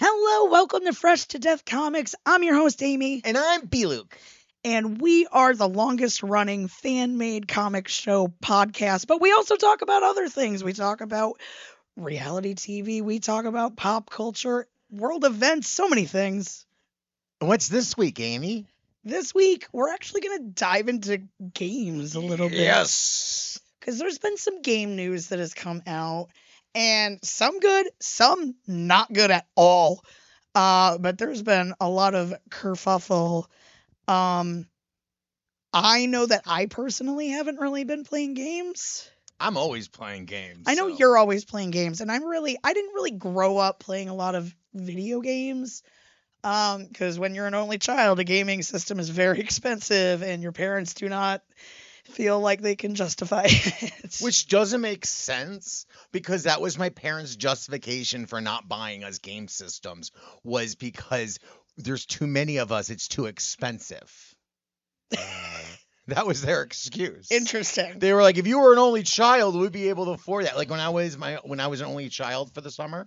Hello, welcome to Freshtodeathcomics. I'm your host, Amy, And I'm Bluke. and we are the longest running fan made comic show podcast. But we also talk about other things. We talk about reality TV, we talk about pop culture, world events, so many things. What's this week, Amy? This week, we're actually going to dive into games a little bit. Yes. Because there's been some game news that has come out, and some good, some not good at all. But there's been a lot of kerfuffle. I know that I personally haven't really been playing games. I'm always playing games. I know you're always playing games, and I didn't really grow up playing a lot of video games. Because when you're an only child, a gaming system is very expensive, and your parents do not feel like they can justify it. Which doesn't make sense, because that was my parents' justification for not buying us game systems, was because there's too many of us, it's too expensive. That was their excuse. Interesting. They were like, if you were an only child, we'd be able to afford that. Like when I was an only child for the summer.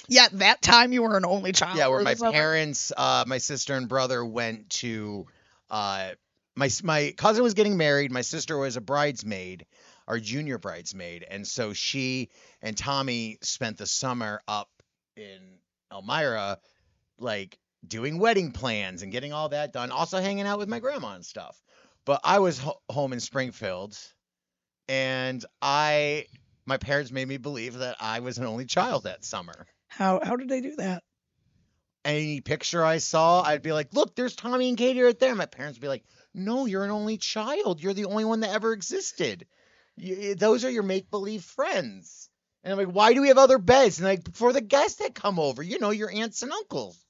Yeah, that time you were an only child. Yeah, where for my the summer. parents, my sister and brother went to, my cousin was getting married. My sister was a bridesmaid, our junior bridesmaid. And so she and Tommy spent the summer up in Elmira, like doing wedding plans and getting all that done. Also hanging out with my grandma and stuff. But I was home in Springfield, and my parents made me believe that I was an only child that summer. How did they do that? Any picture I saw, I'd be like, look, there's Tommy and Katie right there. My parents would be like, no, you're an only child. You're the only one that ever existed. Those are your make-believe friends. And I'm like, why do we have other beds? And like, for the guests that come over, your aunts and uncles.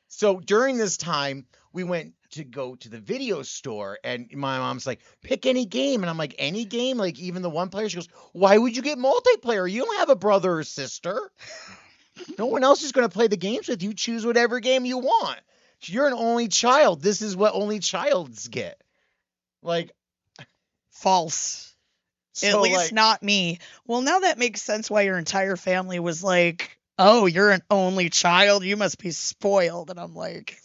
So during this time, we went to go to the video store, and my mom's like, pick any game. And I'm like, any game? Like even the one player? She goes, why would you get multiplayer? You don't have a brother or sister. No one else is going to play the games with you. Choose whatever game you want. You're an only child. This is what only childs get. Like, False. so, At least like, not me. Well, now that makes sense why your entire family was like, oh, you're an only child. You must be spoiled. And I'm like,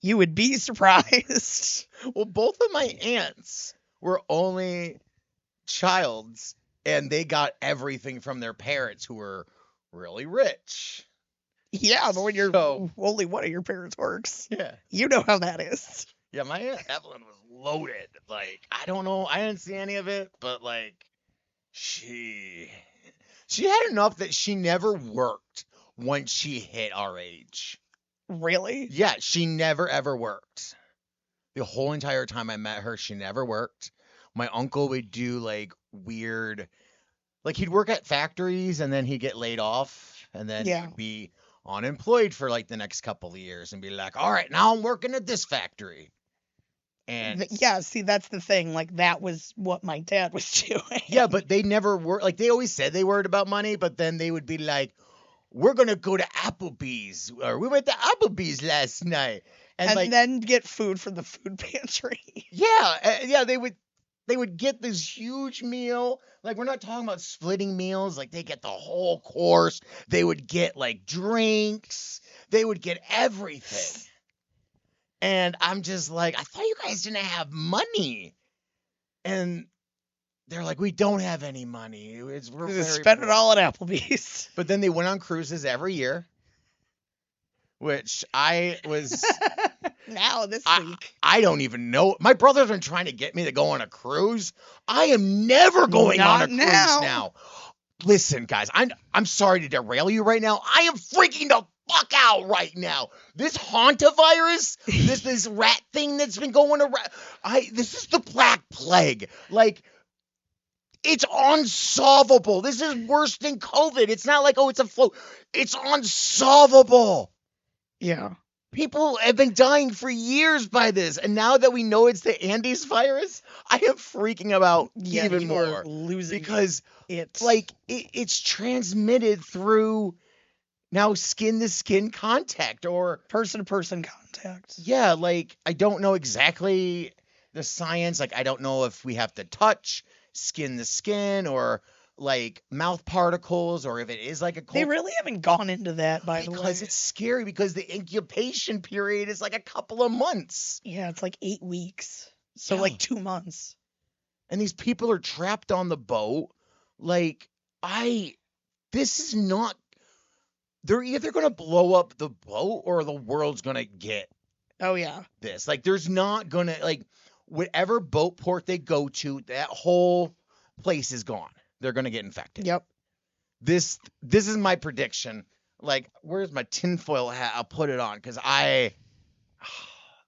you would be surprised. well, both of my aunts were only childs, and they got everything from their parents who were really rich. Yeah, but when you're So- only one of your parents works, Yeah. you know how that is. Yeah, my Aunt Evelyn was loaded. Like, I don't know. I didn't see any of it, but like, she had enough that she never worked once she hit our age. Really? Yeah, she never ever worked. The whole entire time I met her, she never worked. My uncle would do like weird, like he'd work at factories and then he'd get laid off and then Yeah. he'd be unemployed for like the next couple of years and be like, all right, now I'm working at this factory. And Yeah, see, that's the thing. Like, that was what my dad was doing. yeah, but they never were, like they always said they worried about money, but then they would be like, we're going to go to Applebee's, or we went to Applebee's last night. And like, then get food from the food pantry. yeah, they would get this huge meal. Like, we're not talking about splitting meals. Like, they get the whole course. They would get like drinks. They would get everything. And I'm just like, I thought you guys didn't have money. And they're like, we don't have any money. We're very Just spend it poor." all at Applebee's. But then they went on cruises every year, which I was. Now, this week. I don't even know. My brother's been trying to get me to go on a cruise. I am never going on a Not cruise now. now. Listen, guys, I'm sorry to derail you right now. I am freaking the fuck out right now. This hantavirus, this rat thing that's been going around. This is the Black Plague. Like, it's unsolvable. This is worse than COVID. It's not like, oh, it's a flu. It's unsolvable. Yeah. People have been dying for years by this, and now that we know it's the Andes virus, I am freaking about even you more are losing because, it. like, it's transmitted through now skin-to-skin contact, or person-to-person contact. yeah, like, I don't know exactly the science. Like, I don't know if we have to touch skin to skin, or like mouth particles, or if it is like a They cold, really haven't gone into that, by the way. because it's scary, because the incubation period is like a couple of months. Yeah, it's like 8 weeks. So Yeah. like 2 months. And these people are trapped on the boat. Like, this is not, they're either going to blow up the boat or the world's going to get Oh yeah. this. Like, there's not going to, like, whatever boat port they go to, that whole place is gone. They're going to get infected. Yep. This is my prediction. Like, where's my tinfoil hat? I'll put it on, because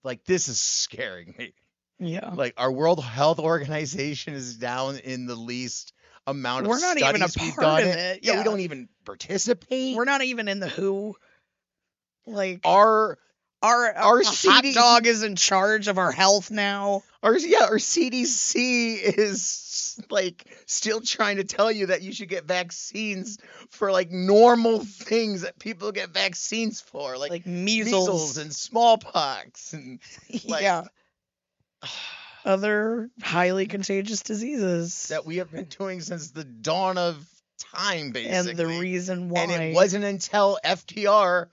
like, this is scaring me. Yeah. Like, our World Health Organization is down in the least amount of We're not even a studies we've part done of it. Yeah, we Yeah. don't even participate. We're not even in the WHO. Like Our our hot CD dog is in charge of our health now. our CDC is like still trying to tell you that you should get vaccines for like normal things that people get vaccines for, like measles. and smallpox and like, Yeah. Other highly contagious diseases. that we have been doing since the dawn of time, basically. And the reason why. And it wasn't until FDR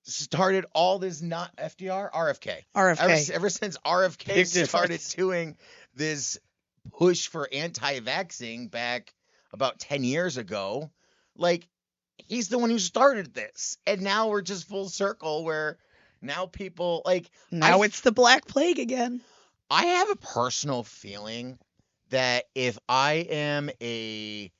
started all this, not FDR, RFK. RFK. Ever since RFK Big started difference. doing this push for anti-vaxxing back about 10 years ago, like, he's the one who started this. And now we're just full circle where now people, like... Now it's the Black Plague again. I have a personal feeling that if I am a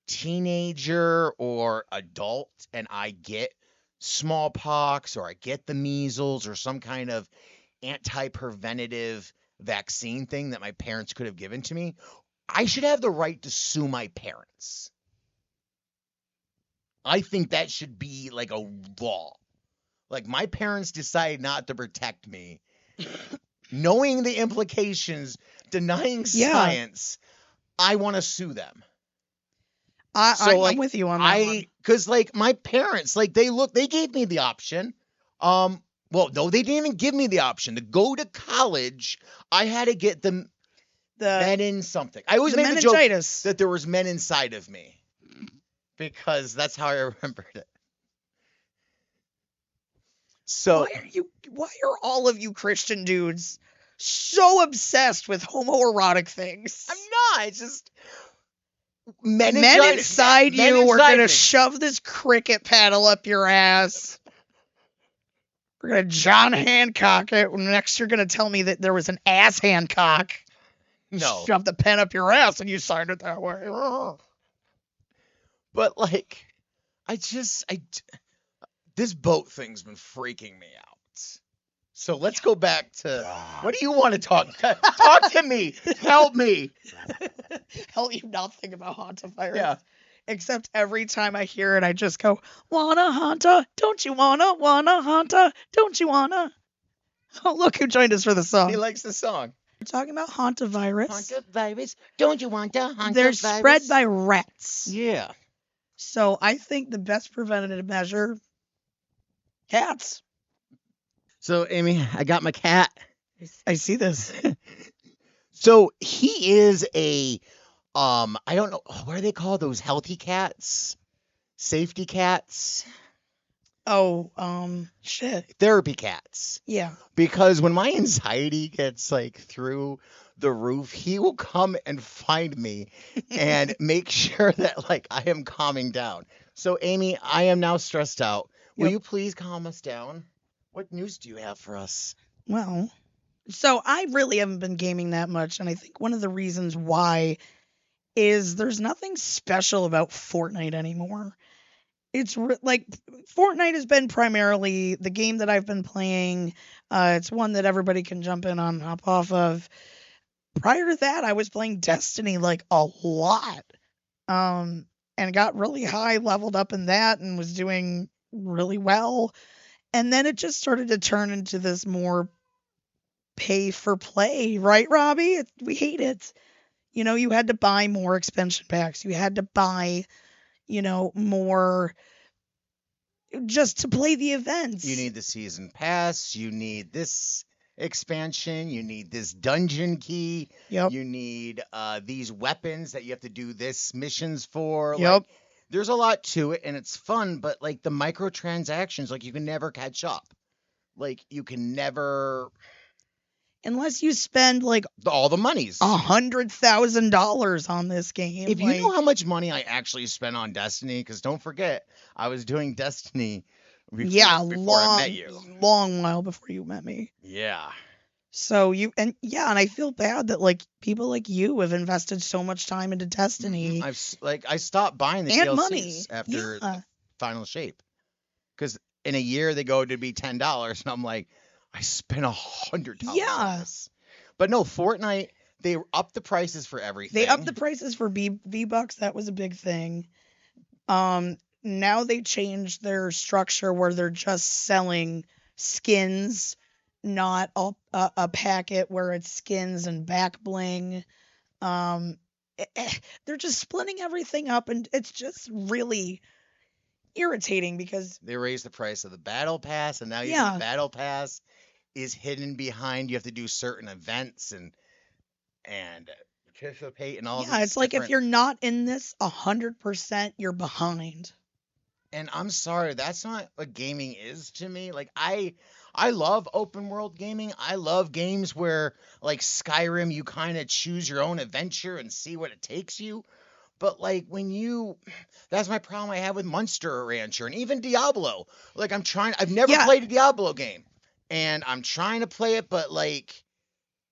teenager or adult and I get smallpox or I get the measles or some kind of anti-preventative vaccine thing that my parents could have given to me, I should have the right to sue my parents. I think that should be like a law. Like, my parents decide not to protect me. Knowing the implications, denying science, I want to sue them. I'm with you on that one. Because, like, my parents, like, they gave me the option. Well, no, they didn't even give me the option. To go to college, I had to get the menin something. I always made the joke that there was men inside of me. Because that's how I remembered it. So why are all of you Christian dudes so obsessed with homoerotic things? I'm not. It's just men inside you are gonna shove this cricket paddle up your ass. We're gonna John Hancock it. Next, you're gonna tell me that there was an ass Hancock. No. Shove the pen up your ass and you signed it that way. But, like, this boat thing's been freaking me out. So let's go back to, what do you want to talk? Talk to me. Help me. Help you not think about hantavirus. Yeah. Except every time I hear it, I just go, wanna hanta? Don't you wanna hanta? Don't you wanna? Oh, look who joined us for the song. He likes the song. We're talking about hantavirus. Hantavirus. Don't you want to hantavirus? They're spread by rats. Yeah. So I think the best preventative measure, cats. So, Amy, I got my cat. I see this. So he is a, I don't know, what are they called? Those healthy cats? Safety cats? Oh, shit. Therapy cats. Yeah. Because when my anxiety gets, like, through the roof, he will come and find me and make sure that, like, I am calming down. So, Amy, I am now stressed out. Will you please calm us down? What news do you have for us? Well, so I really haven't been gaming that much, and I think one of the reasons why is there's nothing special about Fortnite anymore. It's like Fortnite has been primarily the game that I've been playing. It's one that everybody can jump in on, hop off of. Prior to that, I was playing Destiny like a lot, and got really high, leveled up in that, and was doing really well. And then it just started to turn into this more pay for play, right, Robbie? We hate it. You know, you had to buy more expansion packs. You had to buy, more just to play the events. You need the season pass. You need this expansion. You need this dungeon key. Yep. You need these weapons that you have to do this missions for. Yep. Like, there's a lot to it, and it's fun, but like the microtransactions, like you can never catch up. Like you can never, Unless you spend like all the monies. $100,000 on this game. If you like, know how much money I actually spent on Destiny, because don't forget, I was doing Destiny before I met you. long while before you met me. Yeah. So and I feel bad that like people like you have invested so much time into Destiny. I stopped buying the and DLCs money after the final shape, because in a year they go to be $10, and I'm like, I spent $100 on this. But no, Fortnite, they upped the prices for everything. They upped the prices for V-Bucks. That was a big thing. Now they changed their structure where they're just selling skins, not a packet where it's skins and back bling. They're just splitting everything up, and it's just really irritating because they raised the price of the battle pass, and now the battle pass is hidden behind. You have to do certain events and participate in all. Yeah, it's like if you're not in this 100%, you're behind. And I'm sorry, that's not what gaming is to me. Like I love open world gaming. I love games where, like Skyrim, you kind of choose your own adventure and see what it takes you. But like that's my problem I have with Monster Rancher and even Diablo. Like I've never played a Diablo game, and I'm trying to play it, but like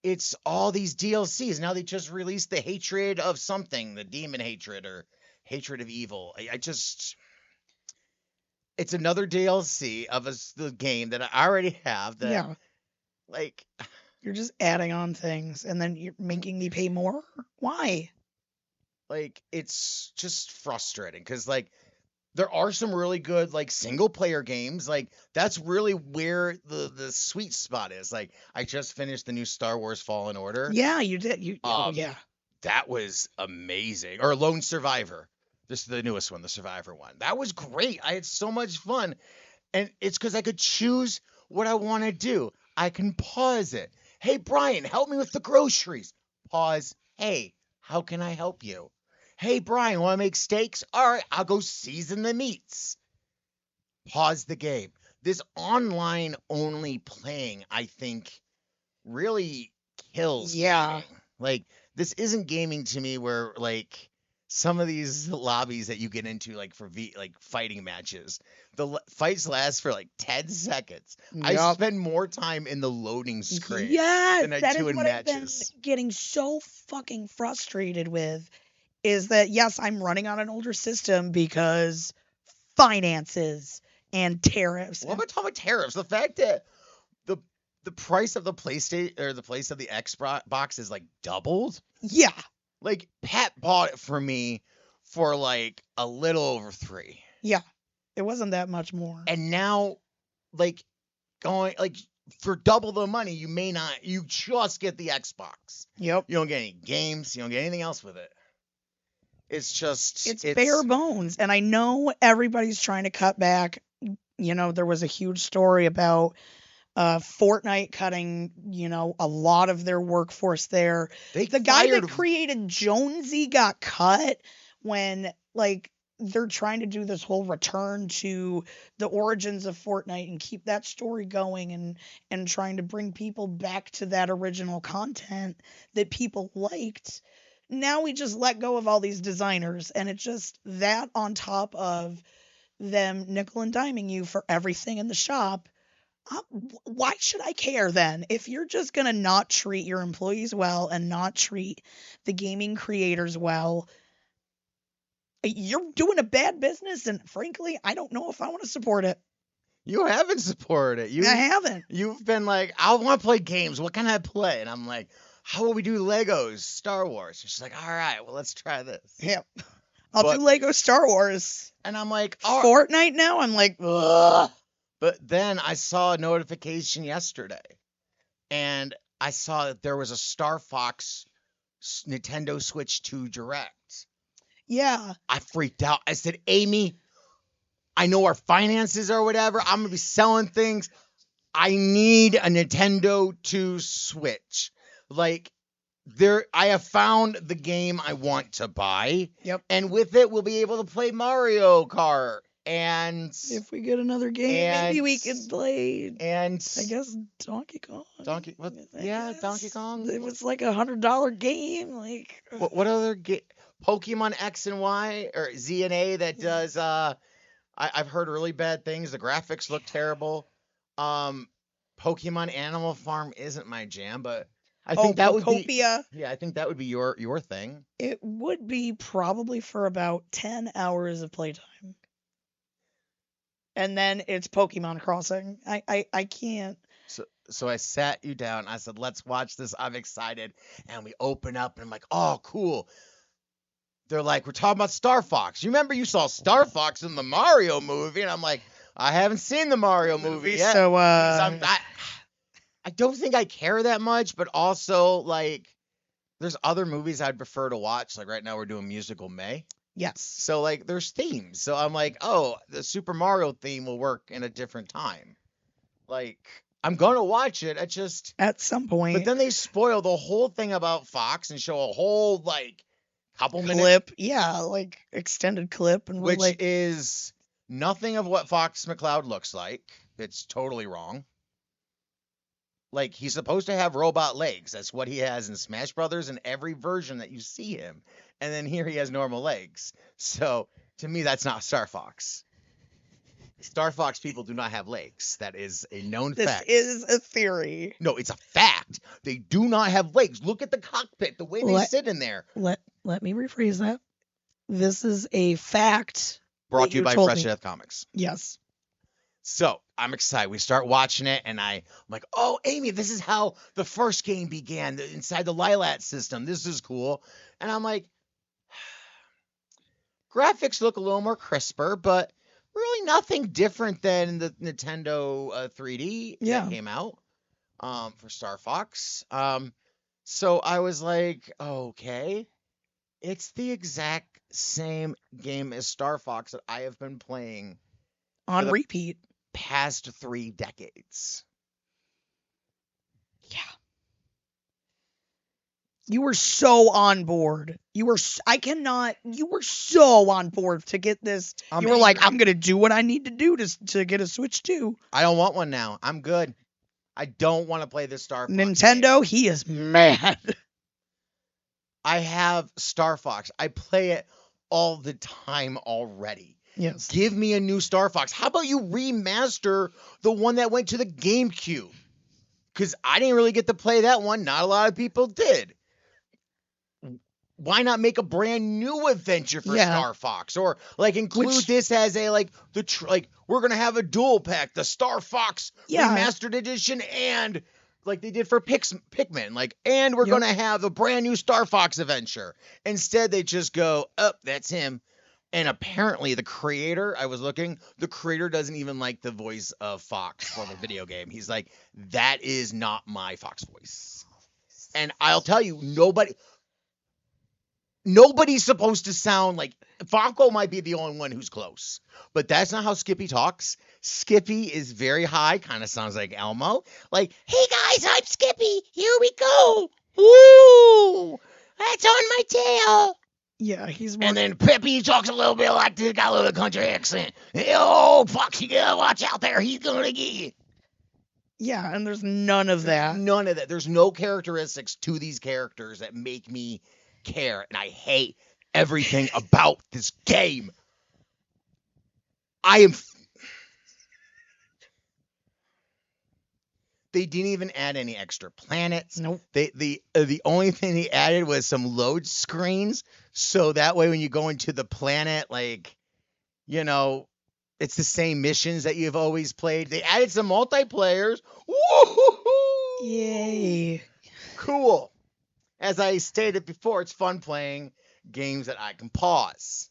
it's all these DLCs. Now they just released the hatred of something, the demon hatred or hatred of evil. It's another DLC of the game that I already have. Like, you're just adding on things, and then you're making me pay more? Why? Like, it's just frustrating, because, like, there are some really good, like, single-player games. Like, that's really where the sweet spot is. Like, I just finished the new Star Wars Fallen Order. Yeah, you did. Yeah. That was amazing. Or Lone Survivor. This is the newest one, the Survivor one. That was great. I had so much fun. And it's because I could choose what I want to do. I can pause it. Hey, Brian, help me with the groceries. Pause. Hey, how can I help you? Hey, Brian, want to make steaks? All right, I'll go season the meats. Pause the game. This online-only playing, I think, really kills gaming. Like, this isn't gaming to me where, like, some of these lobbies that you get into, like for fighting matches, the fights last for like 10 seconds. Yep. I spend more time in the loading screen than I do in matches. I've been getting so fucking frustrated with is that, yes, I'm running on an older system because finances and tariffs. What am I talking about tariffs? The fact that the price of the PlayStation or the price of the Xbox is like doubled. Yeah. Like, Pat bought it for me for, like, a little over $3. Yeah. It wasn't that much more. And now, like, for double the money, you just get the Xbox. Yep. You don't get any games. You don't get anything else with it. It's bare bones. And I know everybody's trying to cut back. You know, there was a huge story about Fortnite cutting, a lot of their workforce there. The guy that created Jonesy got cut when, like, they're trying to do this whole return to the origins of Fortnite and keep that story going and trying to bring people back to that original content that people liked. Now we just let go of all these designers, and it's just that on top of them nickel and diming you for everything in the shop. Why should I care then? If you're just going to not treat your employees well and not treat the gaming creators well, you're doing a bad business, and frankly, I don't know if I want to support it. You haven't supported it. I haven't. You've been like, I want to play games. What can I play? And I'm like, how about we do Legos Star Wars? And she's like, all right, well, let's try this. Yep. I'll do Lego Star Wars. And I'm like, Fortnite now? I'm like, ugh. But then I saw a notification yesterday, and I saw that there was a StarFox Nintendo Switch 2 Direct. Yeah. I freaked out. I said, Amy, I know our finances or whatever. I'm going to be selling things. I need a Nintendo 2 Switch. Like, I have found the game I want to buy. Yep. And with it, we'll be able to play Mario Kart. And If we get another game, maybe we can play. And I guess Donkey Kong. Donkey Kong. It was like $100 game. Like what other game? Pokemon X and Y or Z and A that does. I've heard really bad things. The graphics look terrible. Pokemon Animal Farm isn't my jam, but I think that would be. Yeah, I think that would be your thing. It would be probably for about 10 hours of playtime. And then it's Pokemon Crossing. I can't. So I sat you down. I said, let's watch this. I'm excited. And we open up and I'm like, oh, cool. They're like, we're talking about StarFox. You remember you saw StarFox in the Mario movie? And I'm like, I haven't seen the Mario movie yet. So, I don't think I care that much, but also, like, there's other movies I'd prefer to watch. Like, right now we're doing Musical May. Yes. So, like, there's themes. So I'm like, oh, the Super Mario theme will work in a different time. Like, I'm going to watch it. At some point. But then they spoil the whole thing about Fox and show a whole, like, couple clip. Minutes. Yeah, like, extended clip. And which is nothing of what Fox McCloud looks like. It's totally wrong. Like, he's supposed to have robot legs. That's what he has in Smash Brothers and every version that you see him. And then here he has normal legs. So, to me, that's not StarFox. StarFox people do not have legs. That is a known fact. This is a theory. No, it's a fact. They do not have legs. Look at the cockpit, the way they sit in there. Let me rephrase that. This is a fact. Brought to you by Freshtodeathcomics. Yes. So, I'm excited. We start watching it, and I'm like, oh, Amy, this is how the first game began, inside the Lilat system. This is cool. And I'm like, graphics look a little more crisper, but really nothing different than the Nintendo 3D that came out for StarFox. So I was like, okay, it's the exact same game as StarFox that I have been playing on repeat past 3 decades. Yeah. You were so on board. You were so on board to get this. You were like, I'm going to do what I need to do to get a Switch 2. I don't want one now. I'm good. I don't want to play this StarFox. Nintendo, he is mad. I have StarFox. I play it all the time already. Yes. Give me a new StarFox. How about you remaster the one that went to the GameCube? Because I didn't really get to play that one. Not a lot of people did. Why not make a brand new adventure for StarFox, or like include this as a we're gonna have a dual pack, the StarFox remastered edition, and like they did for Pikmin, and we're gonna have a brand new StarFox adventure. Instead, they just go, oh, that's him, and apparently the creator doesn't even like the voice of Fox for the video game. He's like, that is not my Fox voice, and I'll tell you, Nobody's supposed to sound like Fonko. Might be the only one who's close, but that's not how Skippy talks. Skippy is very high, kind of sounds like Elmo. Like, hey guys, I'm Skippy. Here we go. Woo! That's on my tail. Yeah, he's more. And then Peppy talks a little bit like this, got a little country accent. Oh, fuck, you gotta watch out there. He's gonna get you. Yeah, and there's none of that. None of that. There's no characteristics to these characters that make me care, and I hate everything about this game. They didn't even add any extra planets. Nope. The only thing they added was some load screens, so that way when you go into the planet, it's the same missions that you've always played. They added some multiplayers. Woo-hoo-hoo! Yay. Cool. As I stated before, it's fun playing games that I can pause.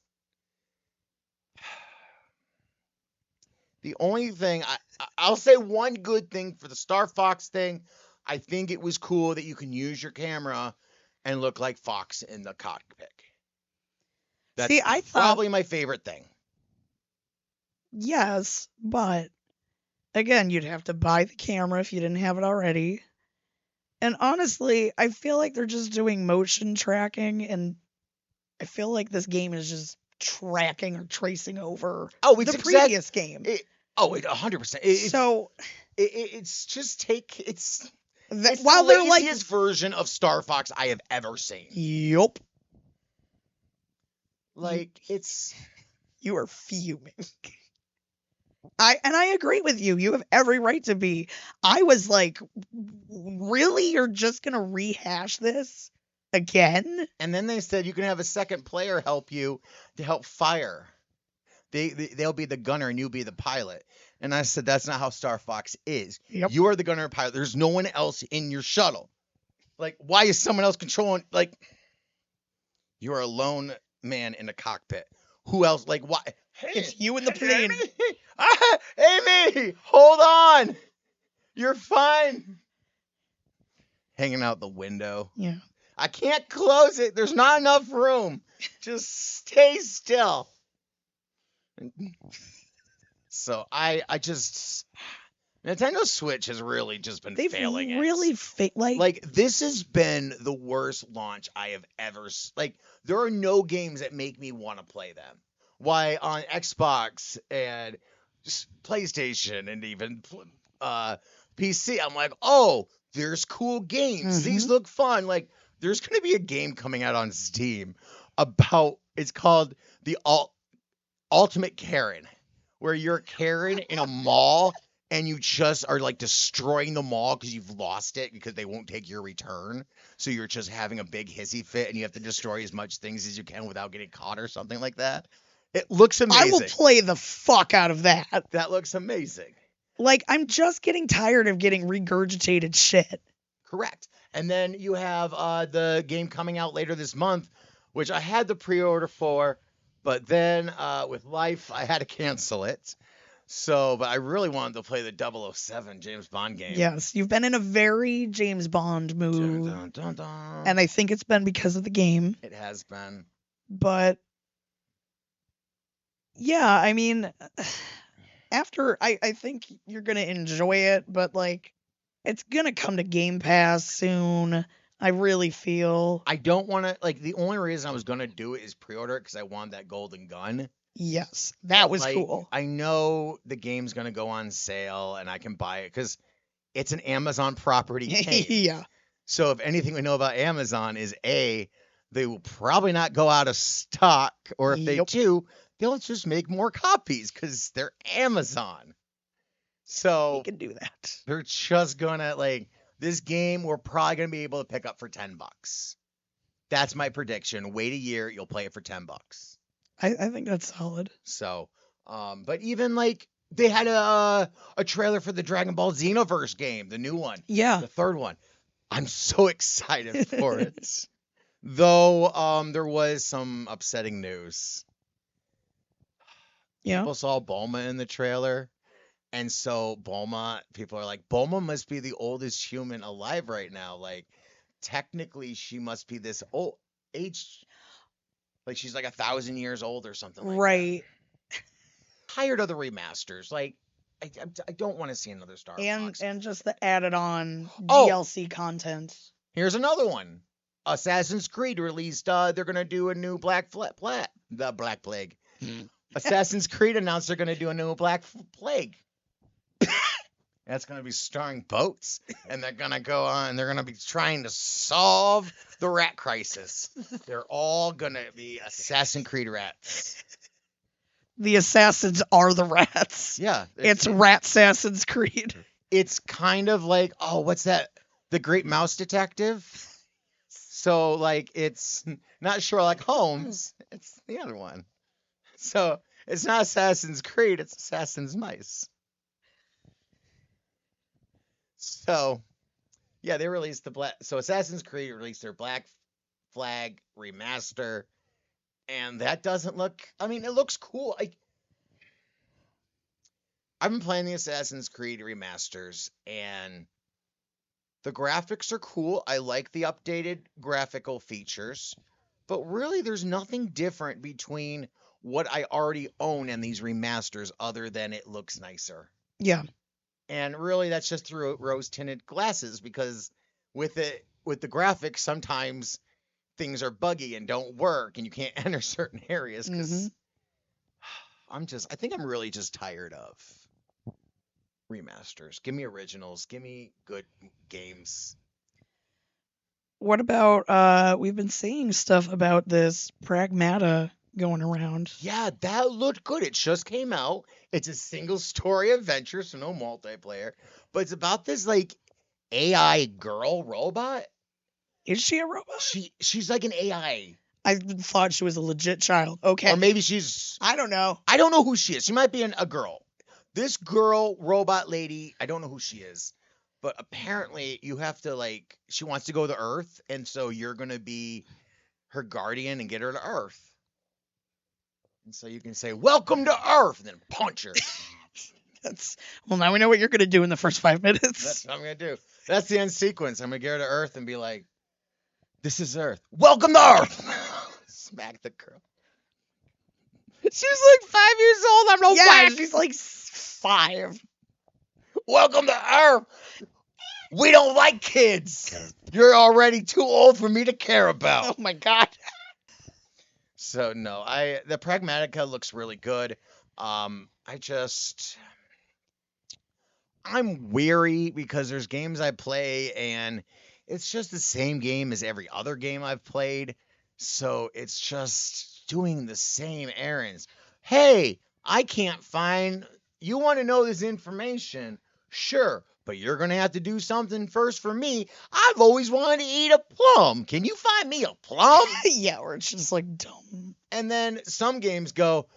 The only thing, I'll say one good thing for the StarFox thing, I think it was cool that you can use your camera and look like Fox in the cockpit. That's probably my favorite thing. Yes, but Again, you'd have to buy the camera if you didn't have it already. And honestly, I feel like they're just doing motion tracking, and I feel like this game is just tracking or tracing over Oh, it's the previous game. 100%. So It's just it's while the they're like, laziest version of StarFox I have ever seen. yup, Like, it's you are fuming. I agree with you. You have every right to be. I was like, really? You're just gonna rehash this again? And then they said you can have a second player help you to help fire. They'll be the gunner and you'll be the pilot. And I said that's not how StarFox is. Yep. You are the gunner and pilot. There's no one else in your shuttle. Like, why is someone else controlling? Like, you're a lone man in a cockpit. Who else? Like, why? Hey, It's you and the plane. Amy, hold on. You're fine. Hanging out the window. Yeah. I can't close it. There's not enough room. Just stay still. So I just Nintendo Switch has really just been They've failing. really Like this has been the worst launch I have ever. Like there are no games that make me want to play them. Why on Xbox and PlayStation and even PC, I'm like, oh, there's cool games. These look fun. Like there's gonna be a game coming out on Steam about. It's called the Ultimate Karen, where you're Karen in a mall and you just are like destroying the mall because you've lost it because they won't take your return. So you're just having a big hissy fit and you have to destroy as much things as you can without getting caught or something like that. It looks amazing. I will play the fuck out of that. That looks amazing. Like, I'm just getting tired of getting regurgitated shit. Correct. And then you have the game coming out later this month, which I had the pre-order for, but then with life, I had to cancel it. So, but I really wanted to play the 007 James Bond game. Yes, you've been in a very James Bond mood. Dun, dun, dun, dun. And I think it's been because of the game. It has been. But, yeah, I mean, after, I think you're going to enjoy it, but, like, it's going to come to Game Pass soon. I really feel. I don't want to, like, the only reason I was going to do it is pre-order it because I wanted that golden gun. Yes, that was Like, cool. I know the game's going to go on sale and I can buy it because it's an Amazon property game. Yeah. So if anything we know about Amazon is A, they will probably not go out of stock, or if they Yep. do, they'll just make more copies because they're Amazon. So You can do that. they're just gonna like this game we're probably gonna be able to pick up for $10. That's my prediction. Wait a year, you'll play it for $10. I think that's solid. So, but even like they had a trailer for the Dragon Ball Xenoverse game, the new one, Yeah. the third one. I'm so excited for it. Though there was some upsetting news. Yeah. People saw Bulma in the trailer. And so Bulma, people are like, Bulma must be the oldest human alive right now. Like, technically, she must be this old age. Like, she's like 1,000 years old or something like that. Right. Tired of the remasters. Like, I don't want to see another Star Fox. And just the added on Oh. DLC content. Here's another one. Assassin's Creed released, they're going to do a new Black Plague. Assassin's Creed announced they're going to do a new Black Plague. That's going to be starring boats, and they're going to go on, they're going to be trying to solve the rat crisis. They're all going to be Assassin's Creed rats. The assassins are the rats. Yeah. It's Rat Assassin's Creed. It's kind of like, oh, what's that? The Great Mouse Detective? So, like, it's not Sherlock Holmes. It's the other one. So, it's not Assassin's Creed. It's Assassin's Mice. So, yeah, they released So, Assassin's Creed released their Black Flag remaster. And that doesn't look... I mean, it looks cool. I've been playing the Assassin's Creed remasters, and... the graphics are cool. I like the updated graphical features. But really, there's nothing different between what I already own and these remasters other than it looks nicer. Yeah. And really, that's just through rose-tinted glasses because with the graphics, sometimes things are buggy and don't work, and you can't enter certain areas because I think I'm really just tired of remasters. Give me originals. Give me good games. What about we've been seeing stuff about this Pragmata going around. Yeah, that looked good. It just came out. It's a single story adventure, so no multiplayer. But it's about this like AI girl robot. Is she a robot? She's like an AI. I thought she was a legit child. Okay. Or maybe she's I don't know. I don't know who she is. She might be a girl. This girl robot lady, I don't know who she is. But apparently you have to like she wants to go to Earth, and so you're gonna be her guardian and get her to Earth. And so you can say, "Welcome to Earth," and then punch her. Well, now we know what you're gonna do in the first 5 minutes. That's what I'm gonna do. That's the end sequence. I'm gonna get her to Earth and be like, "This is Earth. Welcome to Earth." Smack the girl. She's like 5 years old. I'm no yeah, she's like 5. Welcome to Earth. We don't like kids. You're already too old for me to care about. Oh my god. So no, the Pragmatica looks really good. I'm weary because there's games I play and it's just the same game as every other game I've played. So it's just doing the same errands. Hey, I can't find. You want to know this information? Sure, but you're going to have to do something first for me. I've always wanted to eat a plum. Can you find me a plum? Yeah, or it's just like dumb. And then some games go,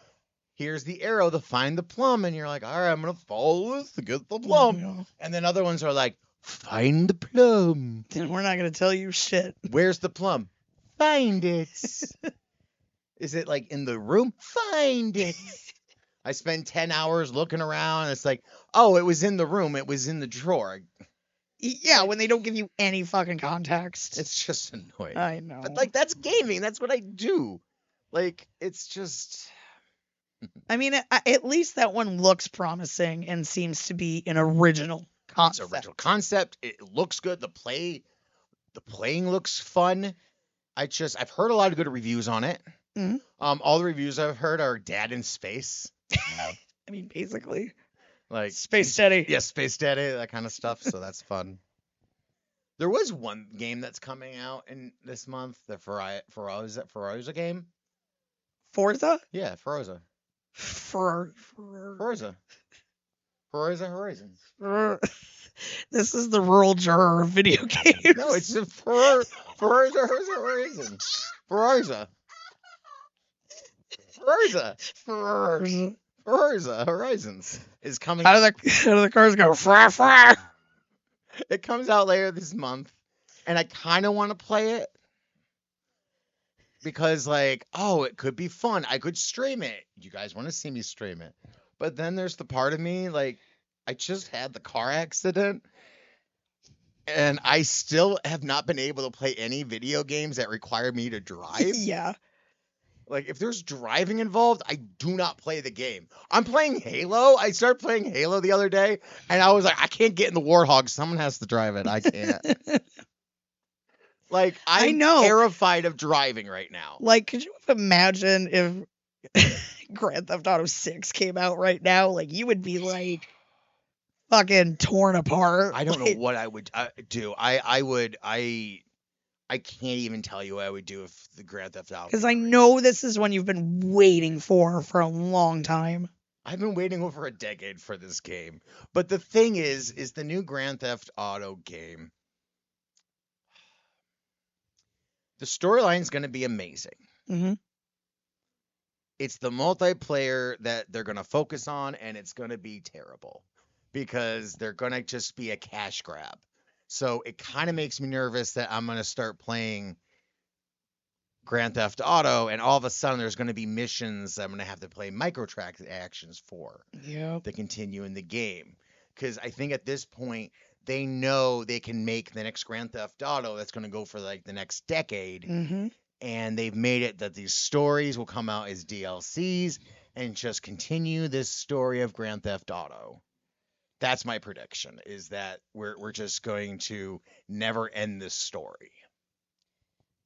here's the arrow to find the plum. And you're like, all right, I'm going to follow this to get the plum. Yeah. And then other ones are like, find the plum. Then we're not going to tell you shit. Where's the plum? Find it. Is it like in the room? Find it. I spend 10 hours looking around. And it's like, oh, it was in the room. It was in the drawer. Yeah, when they don't give you any fucking context. It's just annoying. I know. But like, that's gaming. That's what I do. Like, it's just. I mean, at least that one looks promising and seems to be an original concept. It's an original concept. It looks good. The playing looks fun. I've heard a lot of good reviews on it. Mm-hmm. All the reviews I've heard are dad in space. I mean, basically. Like Space Daddy. Yeah, Space Daddy, that kind of stuff. So that's fun. There was one game that's coming out in this month, the Forza game. Forza? Yeah, Forza. Forza Horizons. This is the rural juror of video games. No, it's the Forza Horizons. Forza Horizons is coming. How do the cars go? Far, far. It comes out later this month, and I kind of want to play it because, like, oh, it could be fun. I could stream it. You guys want to see me stream it? But then there's the part of me, like, I just had the car accident, and I still have not been able to play any video games that require me to drive. Yeah. Like, if there's driving involved, I do not play the game. I'm playing Halo. I started playing Halo the other day, and I was like, I can't get in the Warthog. Someone has to drive it. I can't. Like, I'm terrified of driving right now. Like, could you imagine if Grand Theft Auto 6 came out right now? Like, you would be, like, fucking torn apart. I don't know what I would do. I can't even tell you what I would do if the Grand Theft Auto. Because I know this is one you've been waiting for a long time. I've been waiting over a decade for this game. But the thing is the new Grand Theft Auto game, the storyline's going to be amazing. Mm-hmm. It's the multiplayer that they're going to focus on, and it's going to be terrible because they're going to just be a cash grab. So it kind of makes me nervous that I'm going to start playing Grand Theft Auto, and all of a sudden there's going to be missions I'm going to have to play microtransactions for to continue in the game. Because I think at this point, they know they can make the next Grand Theft Auto that's going to go for like the next decade. Mm-hmm. And they've made it that these stories will come out as DLCs and just continue this story of Grand Theft Auto. That's my prediction, is that we're just going to never end this story.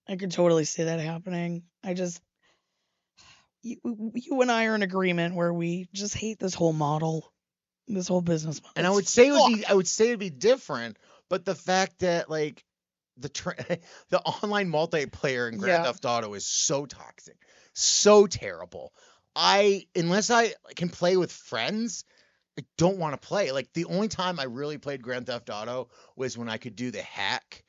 I could totally see that happening. You and I are in agreement where we just hate this whole model, this whole business model. And I It's would say fucked. I would say it'd be different, but the fact that like the online multiplayer in Grand Yeah. Theft Auto is so toxic, so terrible. Unless I can play with friends, I don't want to play. Like the only time I really played Grand Theft Auto was when I could do the hack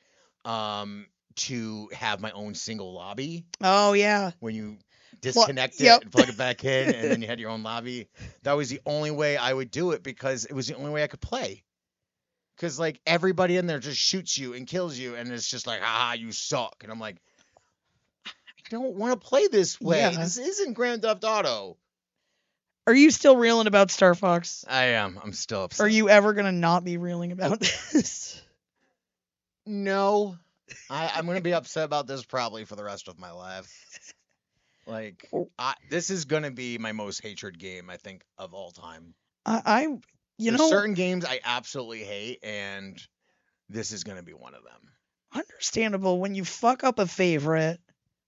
to have my own single lobby Oh yeah. when you disconnect it Yep. and plug it back in and then you had your own lobby. That was the only way I would do it because it was the only way I could play. Because like everybody in there just shoots you and kills you and it's just like, ah, you suck. And I'm like, I don't want to play this way. Yeah. This isn't Grand Theft Auto. Are you still reeling about StarFox? I am. I'm still upset. Are you ever gonna not be reeling about this? No. I'm going to be upset about this probably for the rest of my life. Like, this is going to be my most hatred game, I think, of all time. There's certain games I absolutely hate, and this is going to be one of them. Understandable. When you fuck up a favorite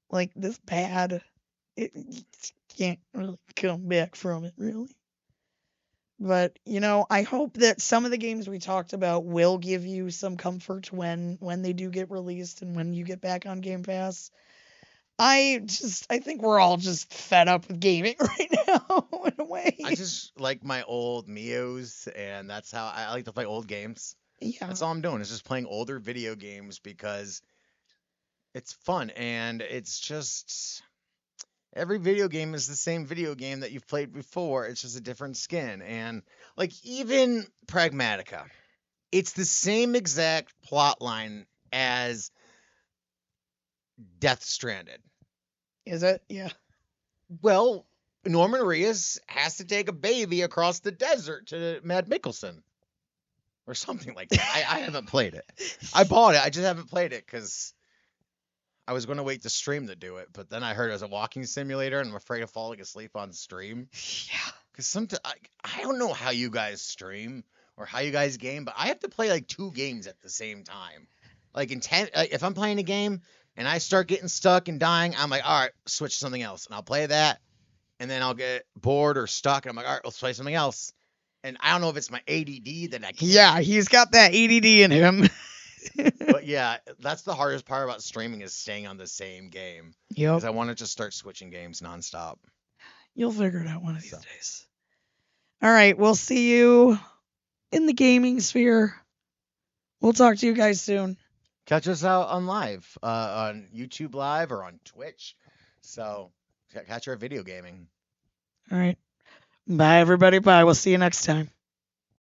like this bad, you can't really come back from it, really. But, I hope that some of the games we talked about will give you some comfort when they do get released and when you get back on Game Pass. I think we're all just fed up with gaming right now, in a way. I just like my old Mios, and that's how I like to play old games. Yeah. That's all I'm doing is just playing older video games because it's fun, and it's just... Every video game is the same video game that you've played before. It's just a different skin. And like even Pragmatica, it's the same exact plot line as Death Stranded. Is it? Yeah. Well, Norman Reedus has to take a baby across the desert to Mad Mikkelsen. Or something like that. I haven't played it. I bought it. I just haven't played it because I was going to wait to stream to do it, but then I heard it was a walking simulator, and I'm afraid of falling asleep on stream. Yeah. Because sometimes I don't know how you guys stream or how you guys game, but I have to play like 2 games at the same time. Like if I'm playing a game and I start getting stuck and dying, I'm like, all right, switch to something else, and I'll play that, and then I'll get bored or stuck, and I'm like, all right, let's play something else. And I don't know if it's my ADD that I can't. Yeah, he's got that ADD in him. But yeah, that's the hardest part about streaming is staying on the same game. Yep. Because I want to just start switching games nonstop. You'll figure it out one of these days. All right, we'll see you in the gaming sphere. We'll talk to you guys soon. Catch us out on live, on YouTube Live or on Twitch. So catch our video gaming. All right. Bye, everybody. Bye. We'll see you next time.